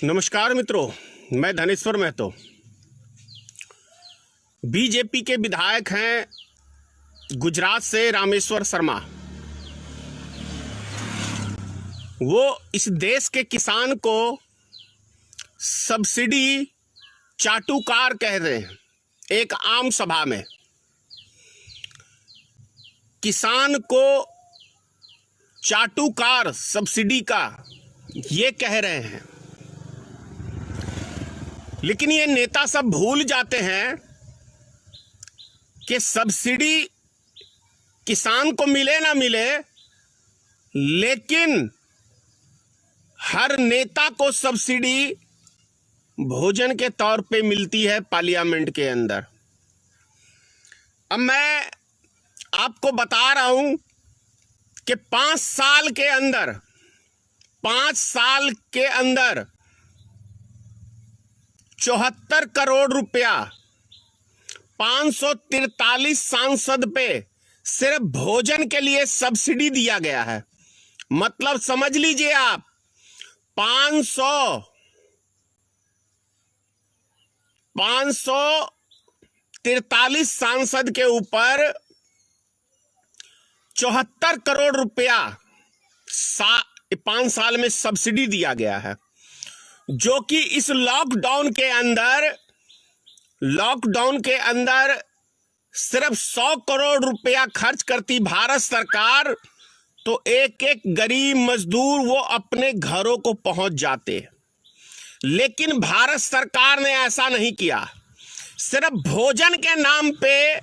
नमस्कार मित्रों, मैं धनेश्वर महतो। बीजेपी के विधायक हैं गुजरात से रामेश्वर शर्मा। वो इस देश के किसान को सब्सिडी चाटुकार कह रहे हैं। एक आम सभा में किसान को चाटुकार सब्सिडी का ये कह रहे हैं। लेकिन ये नेता सब भूल जाते हैं कि सब्सिडी किसान को मिले ना मिले, लेकिन हर नेता को सब्सिडी भोजन के तौर पे मिलती है पार्लियामेंट के अंदर। अब मैं आपको बता रहा हूं कि 5 साल के अंदर 74 करोड़ रुपया 543 सांसद पे सिर्फ भोजन के लिए सब्सिडी दिया गया है। मतलब समझ लीजिए आप, 543 सांसद के ऊपर 74 करोड़ रुपया 5 साल में सब्सिडी दिया गया है, जो कि इस लॉकडाउन के अंदर सिर्फ 100 करोड़ रुपया खर्च करती भारत सरकार, तो एक एक गरीब मजदूर वो अपने घरों को पहुंच जाते। लेकिन भारत सरकार ने ऐसा नहीं किया। सिर्फ भोजन के नाम पे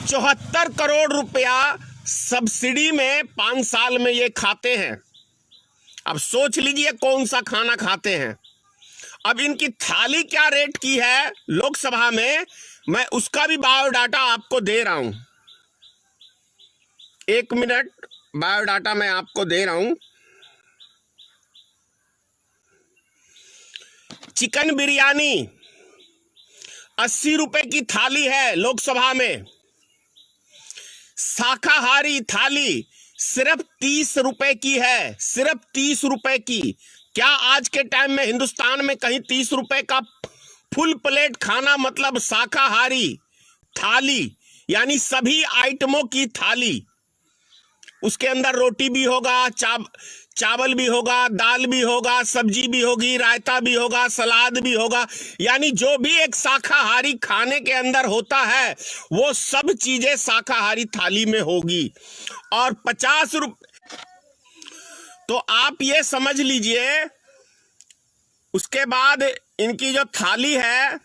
74 करोड़ रुपया सब्सिडी में 5 साल में ये खाते हैं। अब सोच लीजिए कौन सा खाना खाते हैं। अब इनकी थाली क्या रेट की है लोकसभा में, मैं उसका भी बायोडाटा आपको दे रहा हूं। 1 मिनट, बायोडाटा मैं आपको दे रहा हूं। चिकन बिरयानी 80 रुपए की थाली है लोकसभा में। शाकाहारी थाली सिर्फ 30 रुपए की है, सिर्फ 30 रुपए की। क्या आज के टाइम में हिंदुस्तान में कहीं 30 रुपए का फुल प्लेट खाना, मतलब शाकाहारी थाली, यानी सभी आइटमों की थाली, उसके अंदर रोटी भी होगा, चावल भी होगा, दाल भी होगा, सब्जी भी होगी, रायता भी होगा, सलाद भी होगा, यानी जो भी एक शाकाहारी खाने के अंदर होता है वो सब चीजें शाकाहारी थाली में होगी। और 50 रुपए, तो आप ये समझ लीजिए। उसके बाद इनकी जो थाली है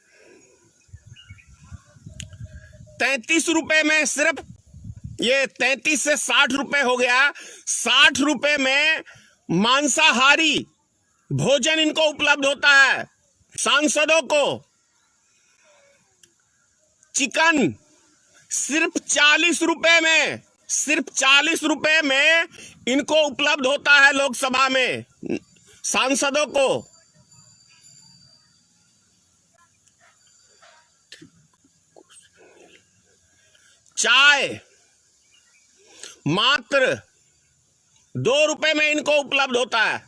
33 रुपए में, सिर्फ ये 33 से 60 रुपए हो गया। 60 रुपए में मांसाहारी भोजन इनको उपलब्ध होता है सांसदों को। चिकन सिर्फ 40 रुपए में, सिर्फ 40 रुपए में इनको उपलब्ध होता है लोकसभा में सांसदों को। चाय मात्र 2 रुपए में इनको उपलब्ध होता है।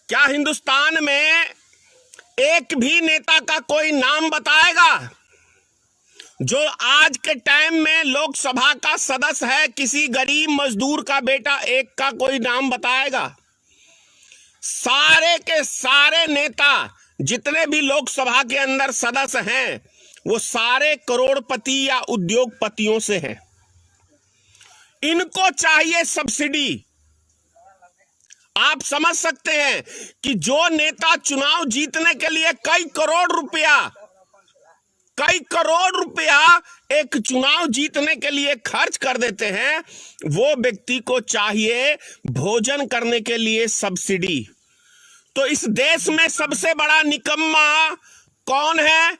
क्या हिंदुस्तान में एक भी नेता का कोई नाम बताएगा जो आज के टाइम में लोकसभा का सदस्य है? किसी गरीब मजदूर का बेटा एक का कोई नाम बताएगा? सारे के सारे नेता जितने भी लोकसभा के अंदर सदस्य हैं वो सारे करोड़पति या उद्योगपतियों से हैं। इनको चाहिए सब्सिडी। आप समझ सकते हैं कि जो नेता चुनाव जीतने के लिए कई करोड़ रुपया एक चुनाव जीतने के लिए खर्च कर देते हैं, वो व्यक्ति को चाहिए भोजन करने के लिए सब्सिडी। तो इस देश में सबसे बड़ा निकम्मा कौन है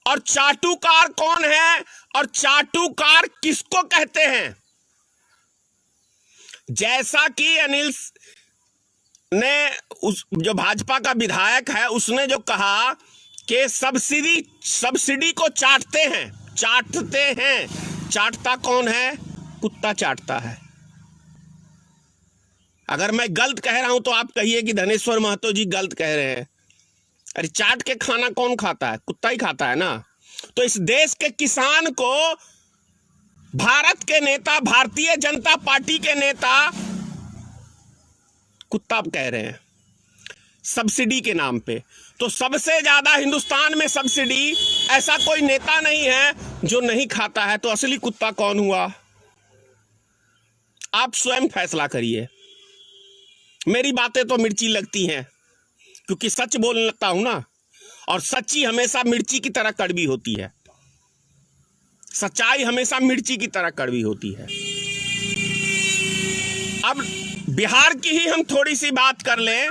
और चाटुकार कौन है, और चाटुकार किसको कहते हैं? जैसा कि अनिल ने, जो भाजपा का विधायक है, उसने जो कहा कि सब्सिडी को चाटते हैं। चाटता कौन है? कुत्ता चाटता है। अगर मैं गलत कह रहा हूं तो आप कहिए कि धनेश्वर महतो जी गलत कह रहे हैं। अरे चाट के खाना कौन खाता है? कुत्ता ही खाता है ना। तो इस देश के किसान को भारत के नेता, भारतीय जनता पार्टी के नेता कुत्ता कह रहे हैं सब्सिडी के नाम पे। तो सबसे ज्यादा हिंदुस्तान में सब्सिडी ऐसा कोई नेता नहीं है जो नहीं खाता है। तो असली कुत्ता कौन हुआ? आप स्वयं फैसला करिए। मेरी बातें तो मिर्ची लगती हैं क्योंकि सच बोलता हूं ना, और सच्ची हमेशा मिर्ची की तरह कड़वी होती है। सच्चाई हमेशा मिर्ची की तरह कड़वी होती है। अब बिहार की ही हम थोड़ी सी बात कर लें।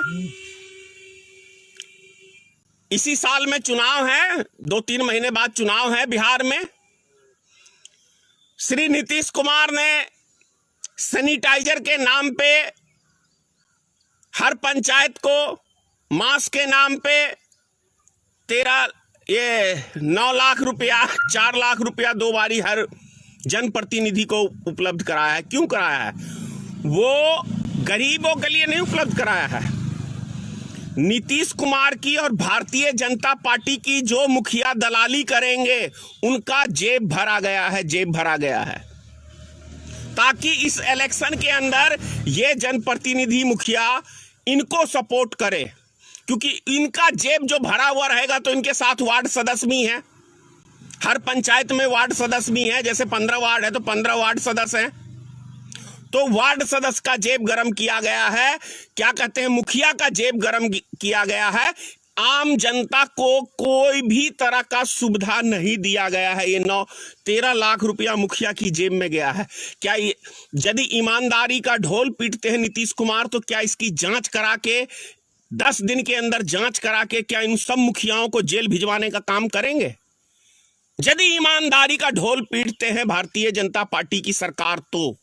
इसी साल में चुनाव है, 2-3 महीने बाद चुनाव है बिहार में। श्री नीतीश कुमार ने सैनिटाइजर के नाम पे हर पंचायत को, मास्क के नाम पे 9 लाख रुपया, 4 लाख रुपया 2 बारी हर जनप्रतिनिधि को उपलब्ध कराया है। क्यों कराया है? वो गरीबों के लिए नहीं उपलब्ध कराया है। नीतीश कुमार की और भारतीय जनता पार्टी की जो मुखिया दलाली करेंगे उनका जेब भरा गया है, जेब भरा गया है, ताकि इस इलेक्शन के अंदर ये जनप्रतिनिधि मुखिया इनको सपोर्ट करे। क्योंकि इनका जेब जो भरा हुआ रहेगा तो इनके साथ वार्ड सदस्य भी हैं, हर पंचायत में वार्ड सदस्य भी हैं। जैसे 15 वार्ड है तो 15 वार्ड सदस्य हैं। तो वार्ड सदस्य का जेब गरम किया गया है। क्या कहते हैं, मुखिया का जेब गरम किया गया है। आम जनता को कोई भी तरह का सुविधा नहीं दिया गया है। ये 13 लाख रुपया मुखिया की जेब में गया है। क्या यदि ईमानदारी का ढोल पीटते हैं नीतीश कुमार तो क्या इसकी जांच करा के 10 दिन के अंदर जांच करा के क्या इन सब मुखियाओं को जेल भिजवाने का काम करेंगे? यदि ईमानदारी का ढोल पीटते हैं भारतीय जनता पार्टी की सरकार तो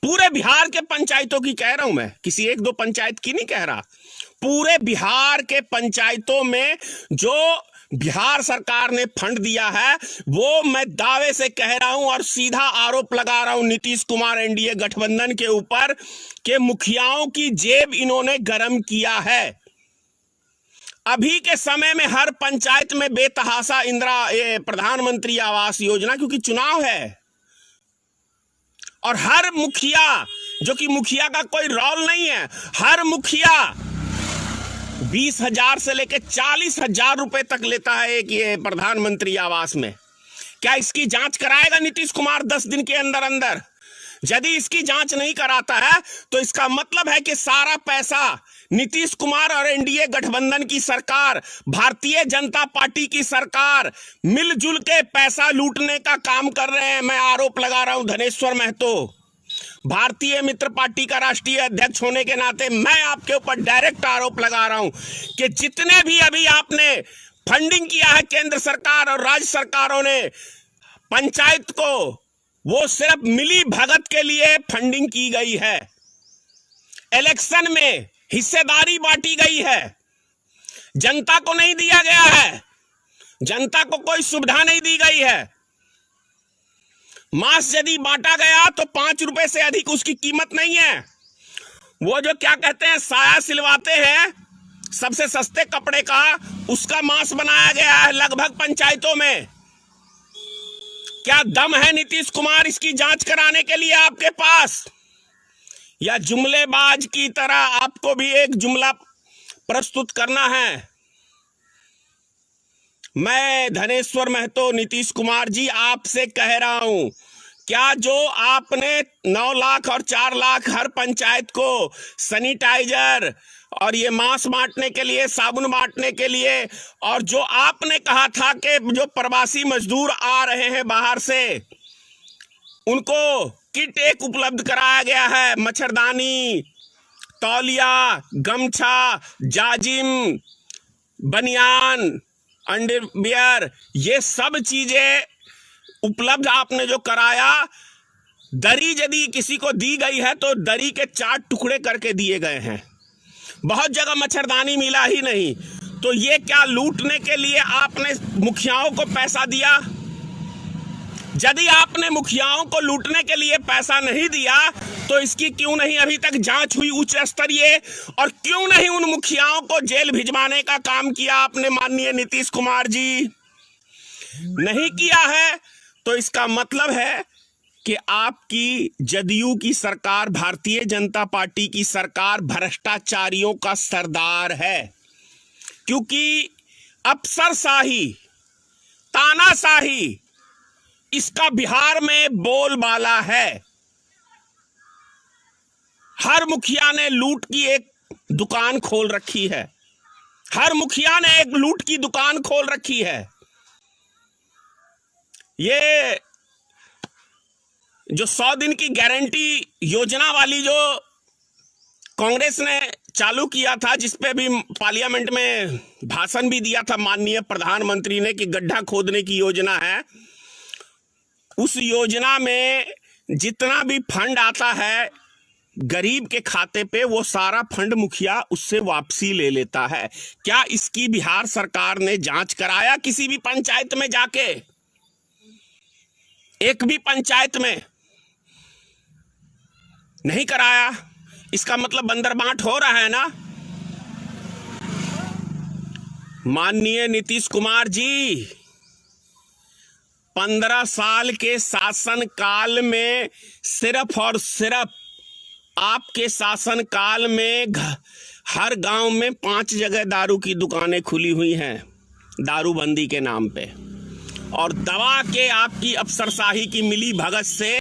पूरे बिहार के पंचायतों की कह रहा हूं मैं, किसी 1-2 पंचायत की नहीं कह रहा। पूरे बिहार के पंचायतों में जो बिहार सरकार ने फंड दिया है वो मैं दावे से कह रहा हूं और सीधा आरोप लगा रहा हूं नीतीश कुमार एनडीए गठबंधन के ऊपर कि मुखियाओं की जेब इन्होंने गरम किया है। अभी के समय में हर पंचायत में बेतहाशा प्रधानमंत्री आवास योजना, क्योंकि चुनाव है, और हर मुखिया, जो कि मुखिया का कोई रोल नहीं है, हर मुखिया 20,000 से लेकर 40,000 रुपए तक लेता है एक ये प्रधानमंत्री आवास में। क्या इसकी जांच कराएगा नीतीश कुमार 10 दिन के अंदर अंदर? यदि इसकी जांच नहीं कराता है तो इसका मतलब है कि सारा पैसा नीतीश कुमार और एनडीए गठबंधन की सरकार, भारतीय जनता पार्टी की सरकार मिलजुल के पैसा लूटने का काम कर रहे हैं। मैं आरोप लगा रहा हूं धनेश्वर महतो, भारतीय मित्र पार्टी का राष्ट्रीय अध्यक्ष होने के नाते मैं आपके ऊपर डायरेक्ट आरोप लगा रहा हूं कि जितने भी अभी आपने फंडिंग किया है केंद्र सरकार और राज्य सरकारों ने पंचायत को, वो सिर्फ मिली भगत के लिए फंडिंग की गई है। इलेक्शन में हिस्सेदारी बांटी गई है, जनता को नहीं दिया गया है, जनता को कोई सुविधा नहीं दी गई है। मांस यदि बांटा गया तो 5 रुपए से अधिक उसकी कीमत नहीं है। वो जो क्या कहते हैं साया सिलवाते हैं सबसे सस्ते कपड़े का, उसका मांस बनाया गया है लगभग पंचायतों में। क्या दम है नीतीश कुमार इसकी जांच कराने के लिए आपके पास, या जुमलेबाज की तरह आपको भी एक जुमला प्रस्तुत करना है? मैं धनेश्वर महतो, नीतीश कुमार जी आपसे कह रहा हूं, क्या जो आपने 9 लाख और 4 लाख हर पंचायत को सैनिटाइजर और ये मांस बांटने के लिए, साबुन बांटने के लिए, और जो आपने कहा था कि जो प्रवासी मजदूर आ रहे हैं बाहर से उनको किट एक उपलब्ध कराया गया है, मच्छरदानी, तौलिया, गमछा, जाजिम, बनियान, अंडरवियर, ये सब चीजें उपलब्ध आपने जो कराया। दरी यदि किसी को दी गई है तो दरी के 4 टुकड़े करके दिए गए हैं। बहुत जगह मच्छरदानी मिला ही नहीं। तो ये क्या लूटने के लिए आपने मुखियाओं को पैसा दिया? यदि आपने मुखियाओं को लूटने के लिए पैसा नहीं दिया तो इसकी क्यों नहीं अभी तक जांच हुई उच्च स्तरीय, और क्यों नहीं उन मुखियाओं को जेल भिजवाने का काम किया आपने माननीय नीतीश कुमार जी? नहीं किया है तो इसका मतलब है कि आपकी जदयू की सरकार, भारतीय जनता पार्टी की सरकार भ्रष्टाचारियों का सरदार है, क्योंकि अफसरशाही, तानाशाही इसका बिहार में बोलबाला है। हर मुखिया ने लूट की एक दुकान खोल रखी है, हर मुखिया ने एक लूट की दुकान खोल रखी है। ये जो 100 दिन की गारंटी योजना वाली जो कांग्रेस ने चालू किया था, जिसपे भी पार्लियामेंट में भाषण भी दिया था माननीय प्रधानमंत्री ने कि गड्ढा खोदने की योजना है, उस योजना में जितना भी फंड आता है गरीब के खाते पे, वो सारा फंड मुखिया उससे वापसी ले लेता है। क्या इसकी बिहार सरकार ने जांच कराया किसी भी पंचायत में जाके? एक भी पंचायत में नहीं कराया। इसका मतलब बंदरबांट हो रहा है ना। माननीय नीतीश कुमार जी, 15 साल के शासन काल में सिर्फ और सिर्फ आपके शासन काल में हर गांव में 5 जगह दारू की दुकानें खुली हुई हैं दारूबंदी के नाम पे, और दवा के आपकी अफसरशाही की मिली भगत से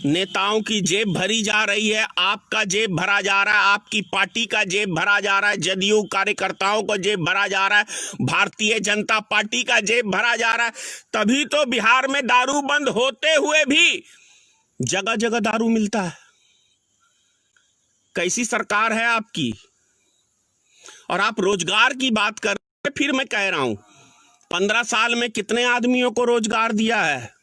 नेताओं की जेब भरी जा रही है, आपका जेब भरा जा रहा है, आपकी पार्टी का जेब भरा जा रहा है, जदयू कार्यकर्ताओं का जेब भरा जा रहा है, भारतीय जनता पार्टी का जेब भरा जा रहा है। तभी तो बिहार में दारू बंद होते हुए भी जगह जगह दारू मिलता है। कैसी सरकार है आपकी? और आप रोजगार की बात कर रहे हैं। फिर मैं कह रहा हूं, 15 साल में कितने आदमियों को रोजगार दिया है?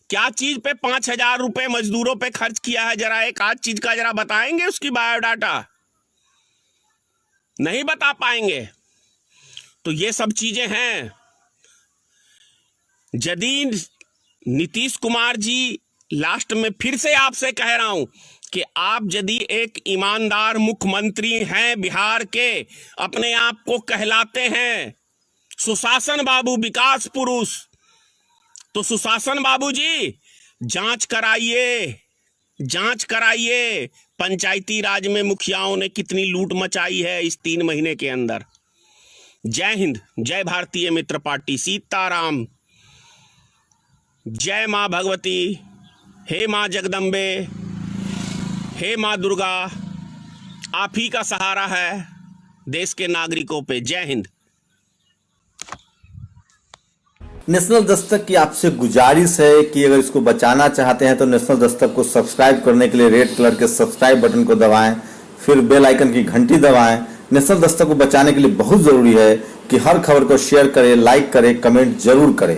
क्या चीज पे 5,000 रुपए मजदूरों पे खर्च किया है? जरा एक आध चीज का जरा बताएंगे, उसकी बायोडाटा नहीं बता पाएंगे। तो ये सब चीजें हैं। यदि नीतीश कुमार जी, लास्ट में फिर से आपसे कह रहा हूं कि आप यदि एक ईमानदार मुख्यमंत्री हैं बिहार के, अपने आप को कहलाते हैं सुशासन बाबू, विकास पुरुष, तो सुशासन बाबू जी जांच कराइए, जांच कराइए पंचायती राज में मुखियाओं ने कितनी लूट मचाई है इस 3 महीने के अंदर। जय हिंद, जय भारतीय मित्र पार्टी, सीताराम, जय मां भगवती, हे मां जगदम्बे, हे मां दुर्गा, आप ही का सहारा है देश के नागरिकों पे। जय हिंद। नेशनल दस्तक की आपसे गुजारिश है कि अगर इसको बचाना चाहते हैं तो नेशनल दस्तक को सब्सक्राइब करने के लिए रेड कलर के सब्सक्राइब बटन को दबाएं, फिर बेल आइकन की घंटी दबाएं। नेशनल दस्तक को बचाने के लिए बहुत जरूरी है कि हर खबर को शेयर करें, लाइक करें, कमेंट जरूर करें।